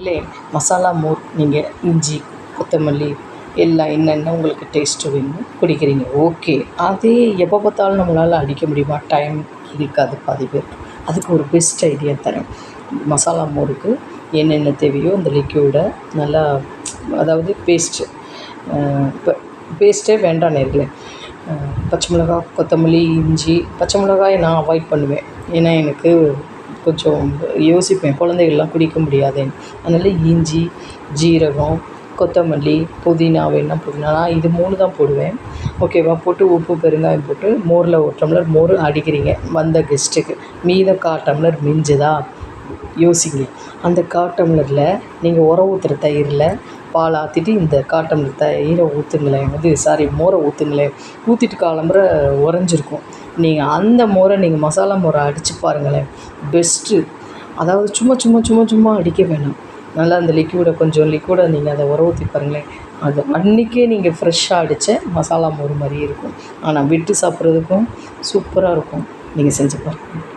இல்லை மசாலா மோர் நீங்கள் இஞ்சி கொத்தமல்லி எல்லாம் என்னென்ன உங்களுக்கு டேஸ்ட்டு வேணுமோ குடிக்கிறீங்க ஓகே. அதே எப்போ பார்த்தாலும் நம்மளால் அடிக்க முடியுமா? டைம் இருக்காது பாதி பேருக்கு. அதுக்கு ஒரு பெஸ்ட் ஐடியா தரேன். மசாலா மோருக்கு என்னென்ன தேவையோ அந்த லிக்யூடை நல்லா, அதாவது பேஸ்ட்டு, இப்போ பேஸ்ட்டே வேண்டாம் நேர்களே. பச்சை மிளகா, கொத்தமல்லி, இஞ்சி, பச்சை மிளகாயை நான் அவாய்ட் பண்ணுவேன். ஏன்னா எனக்கு கொஞ்சம் யோசிப்பேன், குழந்தைகள்லாம் குடிக்க முடியாதேன்னு. அதனால் இஞ்சி, ஜீரகம், கொத்தமல்லி, புதினா வேணும்னா புதினா, நான் இது 3 தான் போடுவேன். ஓகேவா? போட்டு உப்பு, பெருங்காயம் போட்டு மோரில் 1 டம்ளர் மோர் அடிக்கிறீங்க வந்த கெஸ்ட்டுக்கு. மீதம் 1/4 டம்ளர் மிஞ்சுதா? யோசிங்க. அந்த 1/4 டம்ளரில் நீங்கள் ஊற்றுற தயிரில் பால் ஆற்றிட்டு இந்த 1/4 டம்ளர் தயிரை ஊற்றுங்களேன், மோரை ஊற்றுங்களேன். ஊற்றிட்டு காலம்புற உறைஞ்சிருக்கும். நீங்கள் அந்த மோரை நீங்கள் மசாலா மோரை அடித்து பாருங்களேன், பெஸ்ட்டு. அதாவது சும்மா சும்மா சும்மா சும்மா அடிக்க வேணாம். நல்லா அந்த லிக்யூடை, கொஞ்சம் லிக்யூடை நீங்கள் அதை ஊற்றி பாருங்களேன். அது அன்றைக்கே நீங்கள் ஃப்ரெஷ்ஷாக அடித்த மசாலா மோர் மாதிரியே இருக்கும். ஆனால் விட்டு சாப்பிட்றதுக்கும் சூப்பராக இருக்கும். நீங்கள் செஞ்சு பாருங்கள்.